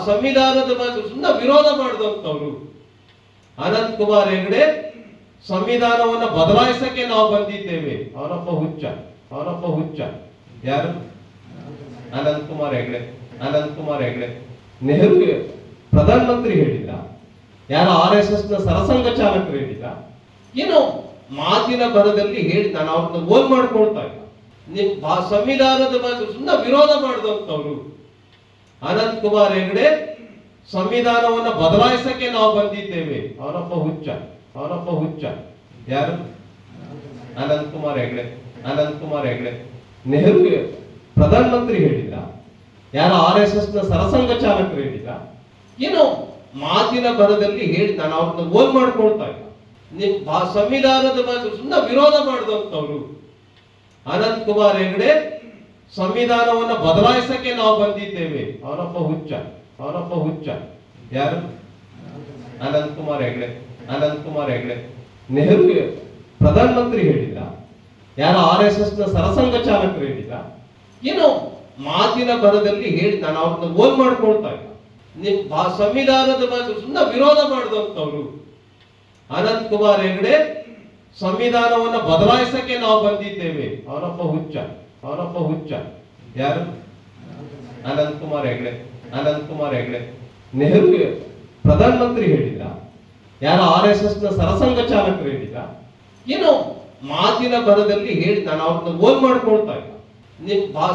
ಸಂವಿಧಾನದ ಬಗ್ಗೆ ಸುಮ್ಮನೆ ವಿರೋಧ ಮಾಡಿದಂಥವ್ರು. ಅನಂತ್ ಕುಮಾರ್ ಹೆಗಡೆ ಸಂವಿಧಾನವನ್ನು ಬದಲಾಯಿಸಕ್ಕೆ ನಾವು ಬಂದಿದ್ದೇವೆ. ಅವನೊಬ್ಬ ಹುಚ್ಚ. ಯಾರು? ಅನಂತ್ ಕುಮಾರ್ ಹೆಗಡೆ ನೆಹರು ಪ್ರಧಾನಮಂತ್ರಿ ಹೇಳಿಲ್ಲ, ಯಾರು RSS ನ ಸರಸಂಘ ಚಾಲಕರು ಹೇಳಿಲ್ಲ. ಏನೋ ಮಾತಿನ ಬರದಲ್ಲಿ ಹೇಳಿ ನಾನು ಅವ್ರನ್ನ ಓನ್ ಮಾಡ್ಕೊಳ್ತಾ ಇಲ್ಲ. ಸಂವಿಧಾನದ ಬಗ್ಗೆ ಸುಮ್ಮನೆ ವಿರೋಧ ಮಾಡಿದಂಥವ್ರು. ಅನಂತ್ ಕುಮಾರ್ ಹೆಗಡೆ ಸಂವಿಧಾನವನ್ನು ಬದಲಾಯಿಸಕ್ಕೆ ನಾವು ಬಂದಿದ್ದೇವೆ. ಅವನೊಬ್ಬ ಹುಚ್ಚ. ಯಾರು? ಅನಂತ್ ಕುಮಾರ್ ಹೆಗಡೆ ನೆಹರು ಪ್ರಧಾನಮಂತ್ರಿ ಹೇಳಿಲ್ಲ, ಯಾರು RSS ನ ಸರಸಂಘ ಚಾಲಕರು ಹೇಳಿಲ್ಲ. ಏನೋ ಮಾತಿನ ಬರದಲ್ಲಿ ಹೇಳಿ ನಾನು ಅವ್ರನ್ನ ಓನ್ ಮಾಡ್ಕೊಳ್ತಾ ಇಲ್ಲ. ಸಂವಿಧಾನದ ಬಗ್ಗೆ ಸುಮ್ಮನೆ ವಿರೋಧ ಮಾಡಿದಂಥವ್ರು. ಅನಂತ್ ಕುಮಾರ್ ಹೆಗಡೆ ಸಂವಿಧಾನವನ್ನು ಬದಲಾಯಿಸಕ್ಕೆ ನಾವು ಬಂದಿದ್ದೇವೆ. ಅವನೊಬ್ಬ ಹುಚ್ಚ. ಯಾರು? ಅನಂತ್ ಕುಮಾರ್ ಹೆಗಡೆ ನೆಹರು ಪ್ರಧಾನಮಂತ್ರಿ ಹೇಳಿಲ್ಲ, ಯಾರು RSS ನ ಸರಸಂಘ ಚಾಲಕರು ಹೇಳಿಲ್ಲ. ಏನೋ ಮಾತಿನ ಬರದಲ್ಲಿ ಹೇಳಿ ನಾನು ಅವ್ರನ್ನ ಓನ್ ಮಾಡ್ಕೊಳ್ತಾ ಇಲ್ಲ. ಸಂವಿಧಾನದ ಬಗ್ಗೆ ಸುಮ್ಮನೆ ವಿರೋಧ ಮಾಡಿದಂಥವ್ರು. ಅನಂತ್ ಕುಮಾರ್ ಹೆಗಡೆ ಸಂವಿಧಾನವನ್ನು ಬದಲಾಯಿಸಕ್ಕೆ ನಾವು ಬಂದಿದ್ದೇವೆ. ಅವನೊಬ್ಬ ಹುಚ್ಚ. ಯಾರು? ಅನಂತ್ ಕುಮಾರ್ ಹೆಗಡೆ ನೆಹರು ಪ್ರಧಾನಮಂತ್ರಿ ಹೇಳಿಲ್ಲ, ಯಾರು RSS ನ ಸರಸಂಘ ಚಾಲಕರು ಹೇಳಿಲ್ಲ. ಏನೋ ಮಾತಿನ ಬರದಲ್ಲಿ ಹೇಳಿ ನಾನು ಅವ್ರನ್ನ ಓನ್ ಮಾಡ್ಕೊಳ್ತಾ ಇಲ್ಲ.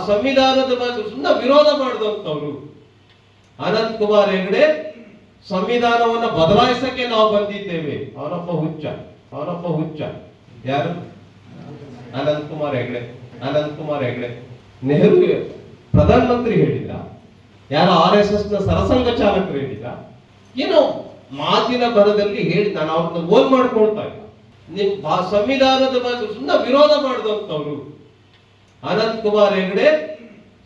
ಸಂವಿಧಾನದ ಬಗ್ಗೆ ಸುಮ್ಮನೆ ವಿರೋಧ ಮಾಡಿದಂಥವ್ರು. ಅನಂತ್ ಕುಮಾರ್ ಹೆಗಡೆ ಸಂವಿಧಾನವನ್ನು ಬದಲಾಯಿಸಕ್ಕೆ ನಾವು ಬಂದಿದ್ದೇವೆ. ಅವನೊಬ್ಬ ಹುಚ್ಚ. ಯಾರು? ಅನಂತ್ ಕುಮಾರ್ ಹೆಗಡೆ ನೆಹರು ಪ್ರಧಾನಮಂತ್ರಿ ಹೇಳಿಲ್ಲ, ಯಾರು RSS ನ ಸರಸಂಘ ಚಾಲಕರು ಹೇಳಿಲ್ಲ. ಏನೋ ಮಾತಿನ ಬರದಲ್ಲಿ ಹೇಳಿ ನಾನು ಅವ್ರನ್ನ ಓನ್ ಮಾಡ್ಕೊಳ್ತಾ ಇಲ್ಲ. ಸಂವಿಧಾನದ ಬಗ್ಗೆ ಸುಮ್ಮನೆ ವಿರೋಧ ಮಾಡಿದಂಥವ್ರು. ಅನಂತ್ ಕುಮಾರ್ ಹೆಗಡೆ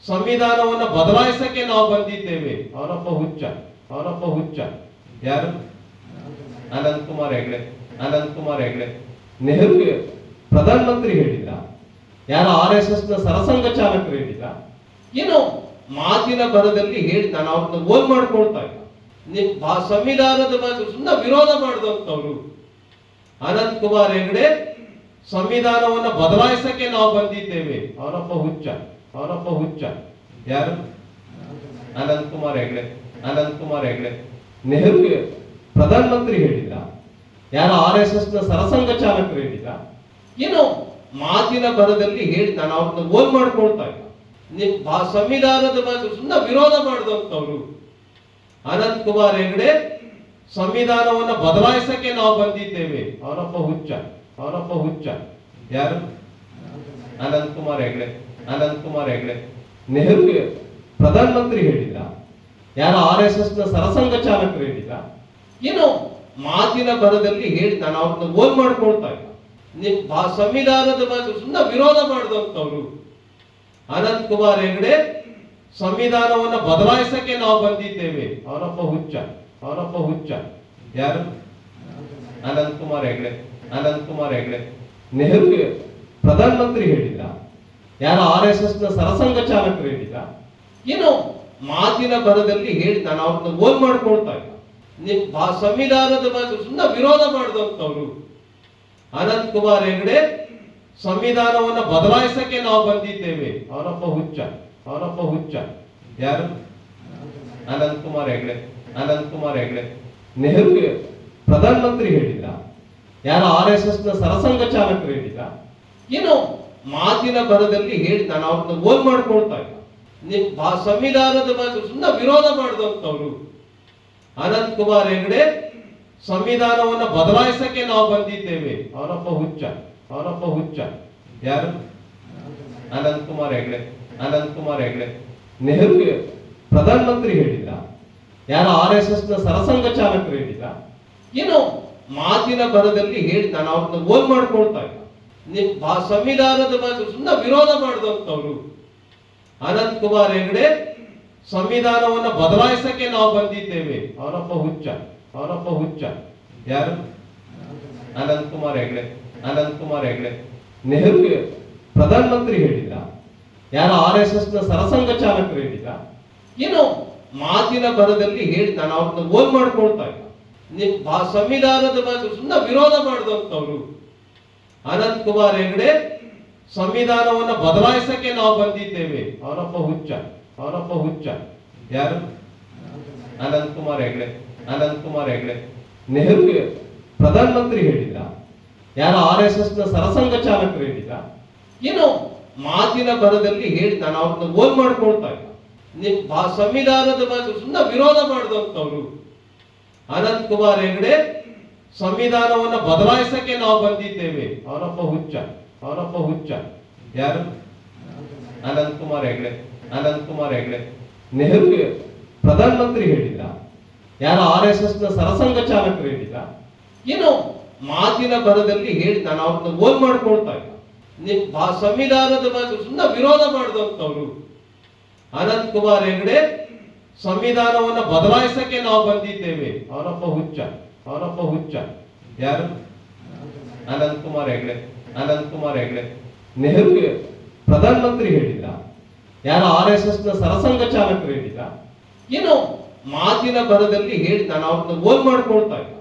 ಸಂವಿಧಾನವನ್ನು ಬದಲಾಯಿಸಕ್ಕೆ ನಾವು ಬಂದಿದ್ದೇವೆ. ಅವನೊಬ್ಬ ಹುಚ್ಚ. ಯಾರು? ಅನಂತ್ ಕುಮಾರ್ ಹೆಗಡೆ ನೆಹರು ಪ್ರಧಾನಮಂತ್ರಿ ಹೇಳಿಲ್ಲ, ಯಾರು RSS ನ ಸರಸಂಘ ಚಾಲಕರು ಹೇಳಿಲ್ಲ. ಏನೋ ಮಾತಿನ ಬರದಲ್ಲಿ ಹೇಳಿ ನಾನು ಅವ್ರನ್ನ ಓನ್ ಮಾಡ್ಕೊಳ್ತಾ ಇಲ್ಲ. ಸಂವಿಧಾನದ ಬಗ್ಗೆ ಸುಮ್ಮನೆ ವಿರೋಧ ಮಾಡಿದಂಥವ್ರು. ಅನಂತ್ ಕುಮಾರ್ ಹೆಗಡೆ ಸಂವಿಧಾನವನ್ನು ಬದಲಾಯಿಸಕ್ಕೆ ನಾವು ಬಂದಿದ್ದೇವೆ. ಅವನೊಬ್ಬ ಹುಚ್ಚ. ಯಾರು? ಅನಂತ್ ಕುಮಾರ್ ಹೆಗಡೆ ನೆಹರು ಪ್ರಧಾನಮಂತ್ರಿ ಹೇಳಿಲ್ಲ, ಯಾರು RSS ನ ಸರಸಂಘ ಚಾಲಕರು ಹೇಳಿಲ್ಲ. ಏನೋ ಮಾತಿನ ಬರದಲ್ಲಿ ಹೇಳಿ ನಾನು ಅವ್ರನ್ನ ಓನ್ ಮಾಡ್ಕೊಳ್ತಾ ಇಲ್ಲ. ಸಂವಿಧಾನದ ಬಗ್ಗೆ ಸುಮ್ಮನೆ ವಿರೋಧ ಮಾಡಿದಂಥವ್ರು. ಅನಂತ್ ಕುಮಾರ್ ಹೆಗಡೆ ಸಂವಿಧಾನವನ್ನು ಬದಲಾಯಿಸಕ್ಕೆ ನಾವು ಬಂದಿದ್ದೇವೆ. ಅವನೊಬ್ಬ ಹುಚ್ಚ. ಯಾರು? ಅನಂತ್ ಕುಮಾರ್ ಹೆಗಡೆ ನೆಹರು ಪ್ರಧಾನಮಂತ್ರಿ ಹೇಳಿಲ್ಲ, ಯಾರು RSS ನ ಸರಸಂಘ ಚಾಲಕರು ಹೇಳಿಲ್ಲ. ಏನೋ ಮಾತಿನ ಬರದಲ್ಲಿ ಹೇಳಿ ನಾನು ಅವ್ರನ್ನ ಓನ್ ಮಾಡ್ಕೊಳ್ತಾ ಇಲ್ಲ. ಸಂವಿಧಾನದ ಬಗ್ಗೆ ಸುಮ್ಮನೆ ವಿರೋಧ ಮಾಡಿದಂಥವ್ರು. ಅನಂತ್ ಕುಮಾರ್ ಹೆಗಡೆ ಸಂವಿಧಾನವನ್ನು ಬದಲಾಯಿಸಕ್ಕೆ ನಾವು ಬಂದಿದ್ದೇವೆ. ಅವನೊಬ್ಬ ಹುಚ್ಚ. ಯಾರು? ಅನಂತ್ ಕುಮಾರ್ ಹೆಗಡೆ ನೆಹರು ಪ್ರಧಾನಮಂತ್ರಿ ಹೇಳಿಲ್ಲ, ಯಾರು RSS ನ ಸರಸಂಘ ಚಾಲಕರು ಹೇಳಿಲ್ಲ. ಏನೋ ಮಾತಿನ ಬರದಲ್ಲಿ ಹೇಳಿ ನಾನು ಅವ್ರನ್ನ ಓನ್ ಮಾಡ್ಕೊಳ್ತಾ ಇಲ್ಲ. ಸಂವಿಧಾನದ ಬಗ್ಗೆ ಸುಮ್ಮನೆ ವಿರೋಧ ಮಾಡಿದಂಥವ್ರು. ಅನಂತ್ ಕುಮಾರ್ ಹೆಗಡೆ ಸಂವಿಧಾನವನ್ನು ಬದಲಾಯಿಸಕ್ಕೆ ನಾವು ಬಂದಿದ್ದೇವೆ. ಅವನೊಬ್ಬ ಹುಚ್ಚ. ಯಾರು? ಅನಂತ್ ಕುಮಾರ್ ಹೆಗಡೆ ನೆಹರು ಪ್ರಧಾನಮಂತ್ರಿ ಹೇಳಿಲ್ಲ, ಯಾರು RSS ನ ಸರಸಂಘ ಚಾಲಕರು ಹೇಳಿಲ್ಲ. ಏನೋ ಮಾತಿನ ಬರದಲ್ಲಿ ಹೇಳಿ ನಾನು ಅವ್ರನ್ನ ಓನ್ ಮಾಡ್ಕೊಳ್ತಾ ಇಲ್ಲ. ಸಂವಿಧಾನದ ಬಗ್ಗೆ ಸುಮ್ಮನೆ ವಿರೋಧ ಮಾಡಿದಂಥವ್ರು. ಅನಂತ್ ಕುಮಾರ್ ಹೆಗಡೆ ಸಂವಿಧಾನವನ್ನು ಬದಲಾಯಿಸಕ್ಕೆ ನಾವು ಬಂದಿದ್ದೇವೆ. ಅವನೊಬ್ಬ ಹುಚ್ಚ. ಯಾರು? ಅನಂತ್ ಕುಮಾರ್ ಹೆಗಡೆ ನೆಹರು ಪ್ರಧಾನಮಂತ್ರಿ ಹೇಳಿಲ್ಲ, ಯಾರು RSS ನ ಸರಸಂಘ ಚಾಲಕರು ಹೇಳಿಲ್ಲ. ಏನೋ ಮಾತಿನ ಬರದಲ್ಲಿ ಹೇಳಿ ನಾನು ಅವ್ರನ್ನ ಓನ್ ಮಾಡ್ಕೊಳ್ತಾ ಇಲ್ಲ. ಸಂವಿಧಾನದ ಬಗ್ಗೆ ಸುಮ್ಮನೆ ವಿರೋಧ ಮಾಡಿದಂಥವ್ರು. ಅನಂತ್ ಕುಮಾರ್ ಹೆಗಡೆ ಸಂವಿಧಾನವನ್ನು ಬದಲಾಯಿಸಕ್ಕೆ ನಾವು ಬಂದಿದ್ದೇವೆ. ಅವನೊಬ್ಬ ಹುಚ್ಚ. ಯಾರು? ಅನಂತ್ ಕುಮಾರ್ ಹೆಗಡೆ ನೆಹರು ಪ್ರಧಾನಮಂತ್ರಿ ಹೇಳಿಲ್ಲ, ಯಾರು RSS ನ ಸರಸಂಘ ಚಾಲಕರು ಹೇಳಿಲ್ಲ. ಏನೋ ಮಾತಿನ ಬರದಲ್ಲಿ ಹೇಳಿ, ನಾನು ಅವ್ರನ್ನ ಓನ್ ಮಾಡ್ಕೊಳ್ತಾ ಇಲ್ಲ. ಸಂವಿಧಾನದ ಬಗ್ಗೆ ಸುಮ್ಮನೆ ವಿರೋಧ ಮಾಡಿದಂಥವ್ರು ಅನಂತ್ ಕುಮಾರ್ ಹೆಗಡೆ, ಸಂವಿಧಾನವನ್ನ ಬದಲಾಯಿಸಕ್ಕೆ ನಾವು ಬಂದಿದ್ದೇವೆ. ಅವನೊಬ್ಬ ಹುಚ್ಚ. ಯಾರು? ಅನಂತ್ ಕುಮಾರ್ ಹೆಗಡೆ. ನೆಹರು ಪ್ರಧಾನ ಮಂತ್ರಿ ಹೇಳಿಲ್ಲ, ಯಾರು RSS ನ ಸರಸಂಘ ಚಾಲಕರು ಹೇಳಿಲ್ಲ. ಏನೋ ಮಾತಿನ ಬರದಲ್ಲಿ ಹೇಳಿ, ನಾನು ಅವ್ರನ್ನ ಓನ್ ಮಾಡ್ಕೊಳ್ತಾ ಇಲ್ಲ. ಸಂವಿಧಾನದ ಬಗ್ಗೆ ಸುಮ್ಮನೆ ವಿರೋಧ ಮಾಡಿದಂಥವ್ರು ಅನಂತ್ ಕುಮಾರ್ ಹೆಗಡೆ, ಸಂವಿಧಾನವನ್ನ ಬದಲಾಯಿಸಕ್ಕೆ ನಾವು ಬಂದಿದ್ದೇವೆ. ಅವನೊಬ್ಬ ಹುಚ್ಚ. ಯಾರು? ಅನಂತ್ ಕುಮಾರ್ ಹೆಗಡೆ. ನೆಹರು ಪ್ರಧಾನ ಮಂತ್ರಿ ಹೇಳಿಲ್ಲ, ಯಾರು RSS ನ ಸರಸಂಘ ಚಾಲಕರು ಹೇಳಿಲ್ಲ. ಏನೋ ಮಾತಿನ ಬರದಲ್ಲಿ ಹೇಳಿ, ನಾನು ಅವ್ರನ್ನ ಓನ್ ಮಾಡ್ಕೊಳ್ತಾ ಇಲ್ಲ. ಸಂವಿಧಾನದ ಬಗ್ಗೆ ಸುಮ್ಮನೆ ವಿರೋಧ ಮಾಡಿದಂಥವ್ರು ಅನಂತ್ ಕುಮಾರ್ ಹೆಗಡೆ, ಸಂವಿಧಾನವನ್ನ ಬದಲಾಯಿಸಕ್ಕೆ ನಾವು ಬಂದಿದ್ದೇವೆ. ಅವನೊಬ್ಬ ಹುಚ್ಚ. ಯಾರು? ಅನಂತ್ ಕುಮಾರ್ ಹೆಗಡೆ. ನೆಹರು ಪ್ರಧಾನ ಮಂತ್ರಿ ಹೇಳಿಲ್ಲ, ಯಾರು RSS ನ ಸರಸಂಘ ಚಾಲಕರು ಹೇಳಿಲ್ಲ. ಏನೋ ಮಾತಿನ ಬರದಲ್ಲಿ ಹೇಳಿ, ನಾನು ಅವ್ರನ್ನ ಓನ್ ಮಾಡ್ಕೊಳ್ತಾ ಇಲ್ಲ.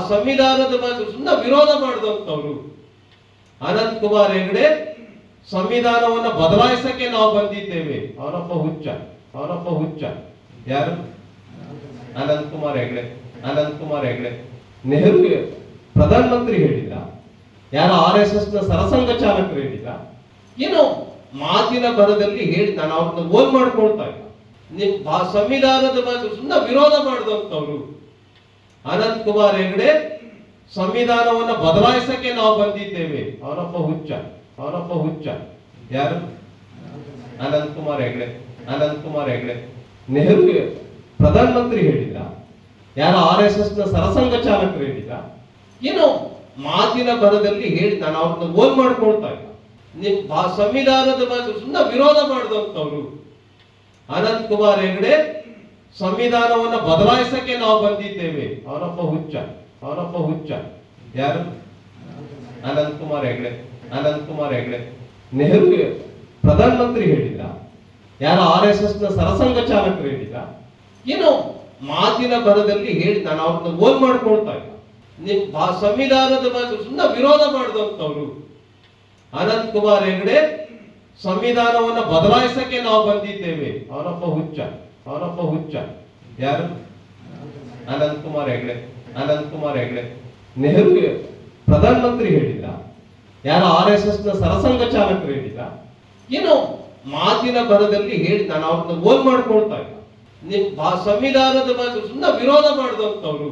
ಸಂವಿಧಾನದ ಬಗ್ಗೆ ಸುಮ್ಮನೆ ವಿರೋಧ ಮಾಡಿದಂಥವ್ರು ಅನಂತ್ ಕುಮಾರ್ ಹೆಗಡೆ, ಸಂವಿಧಾನವನ್ನ ಬದಲಾಯಿಸಕ್ಕೆ ನಾವು ಬಂದಿದ್ದೇವೆ. ಅವನೊಬ್ಬ ಹುಚ್ಚ. ಯಾರು? ಅನಂತ್ ಕುಮಾರ್ ಹೆಗಡೆ. ನೆಹರು ಪ್ರಧಾನ ಮಂತ್ರಿ ಹೇಳಿಲ್ಲ, ಯಾರು RSS ನ ಸರಸಂಘ ಚಾಲಕರು ಹೇಳಿಲ್ಲ. ಏನೋ ಮಾತಿನ ಬರದಲ್ಲಿ ಹೇಳಿ, ನಾನು ಅವ್ರನ್ನ ಓನ್ ಮಾಡ್ಕೊಳ್ತಾ ಇಲ್ಲ. ಸಂವಿಧಾನದ ಬಗ್ಗೆ ಸುಮ್ಮನೆ ವಿರೋಧ ಮಾಡಿದಂಥವ್ರು ಅನಂತ್ ಕುಮಾರ್ ಹೆಗಡೆ, ಸಂವಿಧಾನವನ್ನ ಬದಲಾಯಿಸಕ್ಕೆ ನಾವು ಬಂದಿದ್ದೇವೆ. ಅವನೊಬ್ಬ ಹುಚ್ಚ. ಯಾರು? ಅನಂತ್ ಕುಮಾರ್ ಹೆಗಡೆ. ನೆಹರು ಪ್ರಧಾನ ಮಂತ್ರಿ ಹೇಳಿಲ್ಲ, ಯಾರು RSS ನ ಸರಸಂಘ ಚಾಲಕರು ಹೇಳಿಲ್ಲ. ಏನೋ ಮಾತಿನ ಬರದಲ್ಲಿ ಹೇಳಿ, ನಾನು ಅವ್ರನ್ನ ಓನ್ ಮಾಡ್ಕೊಳ್ತಾ ಇಲ್ಲ. ಸಂವಿಧಾನದ ಬಗ್ಗೆ ಸುಮ್ಮನೆ ವಿರೋಧ ಮಾಡಿದಂಥವ್ರು ಅನಂತ್ ಕುಮಾರ್ ಹೆಗಡೆ, ಸಂವಿಧಾನವನ್ನ ಬದಲಾಯಿಸಕ್ಕೆ ನಾವು ಬಂದಿದ್ದೇವೆ. ಅವನೊಬ್ಬ ಹುಚ್ಚ. ಯಾರು? ಅನಂತ್ ಕುಮಾರ್ ಹೆಗಡೆ. ನೆಹರು ಪ್ರಧಾನ ಮಂತ್ರಿ ಹೇಳಿಲ್ಲ, ಯಾರು RSS ನ ಸರಸಂಘ ಚಾಲಕರು ಹೇಳಿಲ್ಲ. ಏನೋ ಮಾತಿನ ಬರದಲ್ಲಿ ಹೇಳಿ, ನಾನು ಅವ್ರನ್ನ ಓನ್ ಮಾಡ್ಕೊಳ್ತಾ ಇಲ್ಲ. ಸಂವಿಧಾನದ ಬಗ್ಗೆ ಸುಮ್ಮನೆ ವಿರೋಧ ಮಾಡಿದಂಥವ್ರು ಅನಂತ್ ಕುಮಾರ್ ಹೆಗಡೆ, ಸಂವಿಧಾನವನ್ನ ಬದಲಾಯಿಸಕ್ಕೆ ನಾವು ಬಂದಿದ್ದೇವೆ. ಅವನೊಬ್ಬ ಹುಚ್ಚ. ಯಾರು? ಅನಂತ್ ಕುಮಾರ್ ಹೆಗಡೆ. ನೆಹರು ಪ್ರಧಾನ ಮಂತ್ರಿ ಹೇಳಿಲ್ಲ, ಯಾರು RSS ನ ಸರಸಂಘ ಚಾಲಕರು ಹೇಳಿಲ್ಲ. ಏನೋ ಮಾತಿನ ಬರದಲ್ಲಿ ಹೇಳಿ, ನಾನು ಅವ್ರನ್ನ ಓನ್ ಮಾಡ್ಕೊಳ್ತಾ ಇಲ್ಲ. ಸಂವಿಧಾನದ ಬಗ್ಗೆ ಸುಮ್ಮನೆ ವಿರೋಧ ಮಾಡಿದಂಥವ್ರು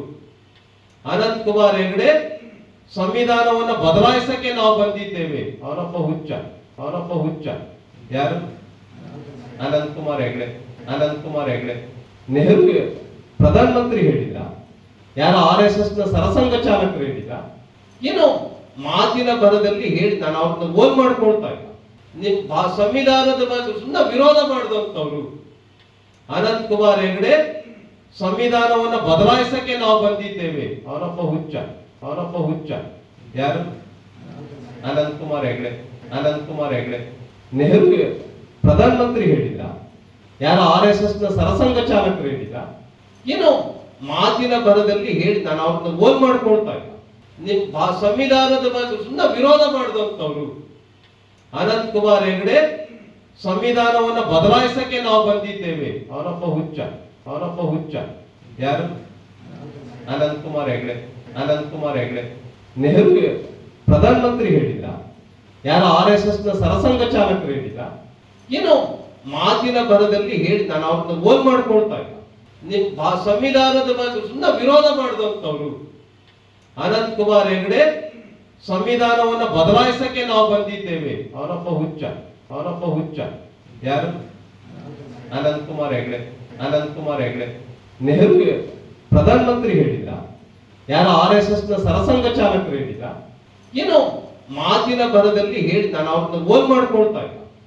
ಅನಂತ್ ಕುಮಾರ್ ಹೆಗಡೆ, ಸಂವಿಧಾನವನ್ನ ಬದಲಾಯಿಸಕ್ಕೆ ನಾವು ಬಂದಿದ್ದೇವೆ. ಅವನೊಬ್ಬ ಹುಚ್ಚ. ಯಾರು? ಅನಂತ್ ಕುಮಾರ್ ಹೆಗಡೆ. ನೆಹರು ಪ್ರಧಾನ ಮಂತ್ರಿ ಹೇಳಿಲ್ಲ, ಯಾರು RSS ನ ಸರಸಂಘ ಚಾಲಕರು ಹೇಳಿಲ್ಲ. ಏನೋ ಮಾತಿನ ಬರದಲ್ಲಿ ಹೇಳಿ, ನಾನು ಅವ್ರನ್ನ ಓನ್ ಮಾಡ್ಕೊಳ್ತಾ ಇಲ್ಲ. ಸಂವಿಧಾನದ ಬಗ್ಗೆ ಸುಮ್ಮನೆ ವಿರೋಧ ಮಾಡಿದಂಥವ್ರು ಅನಂತ್ ಕುಮಾರ್ ಹೆಗಡೆ, ಸಂವಿಧಾನವನ್ನ ಬದಲಾಯಿಸಕ್ಕೆ ನಾವು ಬಂದಿದ್ದೇವೆ. ಅವನೊಬ್ಬ ಹುಚ್ಚ. ಯಾರು? ಅನಂತ್ ಕುಮಾರ್ ಹೆಗಡೆ. ನೆಹರು ಪ್ರಧಾನ ಮಂತ್ರಿ ಹೇಳಿಲ್ಲ, ಯಾರು RSS ನ ಸರಸಂಘ ಚಾಲಕರು ಹೇಳಿಲ್ಲ. ಏನೋ ಮಾತಿನ ಬರದಲ್ಲಿ ಹೇಳಿ, ನಾನು ಅವ್ರನ್ನ ಓನ್ ಮಾಡ್ಕೊಳ್ತಾ ಇಲ್ಲ. ಸಂವಿಧಾನದ ಬಗ್ಗೆ ಸುಮ್ಮನೆ ವಿರೋಧ ಮಾಡಿದಂಥವ್ರು ಅನಂತ್ ಕುಮಾರ್ ಹೆಗಡೆ, ಸಂವಿಧಾನವನ್ನ ಬದಲಾಯಿಸಕ್ಕೆ ನಾವು ಬಂದಿದ್ದೇವೆ. ಅವನೊಬ್ಬ ಹುಚ್ಚ. ಯಾರು? ಅನಂತ್ ಕುಮಾರ್ ಹೆಗಡೆ. ನೆಹರು ಪ್ರಧಾನ ಮಂತ್ರಿ ಹೇಳಿಲ್ಲ, ಯಾರು RSS ನ ಸರಸಂಘ ಚಾಲಕರು ಹೇಳಿಲ್ಲ. ಏನೋ ಮಾತಿನ ಬರದಲ್ಲಿ ಹೇಳಿ, ನಾನು ಅವ್ರನ್ನ ಓನ್ ಮಾಡ್ಕೊಳ್ತಾ ಇಲ್ಲ. ಸಂವಿಧಾನದ ಬಗ್ಗೆ ಸುಮ್ಮನೆ ವಿರೋಧ ಮಾಡಿದಂಥವ್ರು ಅನಂತ್ ಕುಮಾರ್ ಹೆಗಡೆ, ಸಂವಿಧಾನವನ್ನ ಬದಲಾಯಿಸಕ್ಕೆ ನಾವು ಬಂದಿದ್ದೇವೆ. ಅವನೊಬ್ಬ ಹುಚ್ಚ. ಯಾರು? ಅನಂತ್ ಕುಮಾರ್ ಹೆಗಡೆ. ನೆಹರು ಪ್ರಧಾನ ಮಂತ್ರಿ ಹೇಳಿಲ್ಲ, ಯಾರು RSS ನ ಸರಸಂಘ ಚಾಲಕರು ಹೇಳಿಲ್ಲ. ಏನೋ ಮಾತಿನ ಬರದಲ್ಲಿ ಹೇಳಿ, ನಾನು ಅವ್ರನ್ನ ಓನ್ ಮಾಡ್ಕೊಳ್ತಾ ಇಲ್ಲ.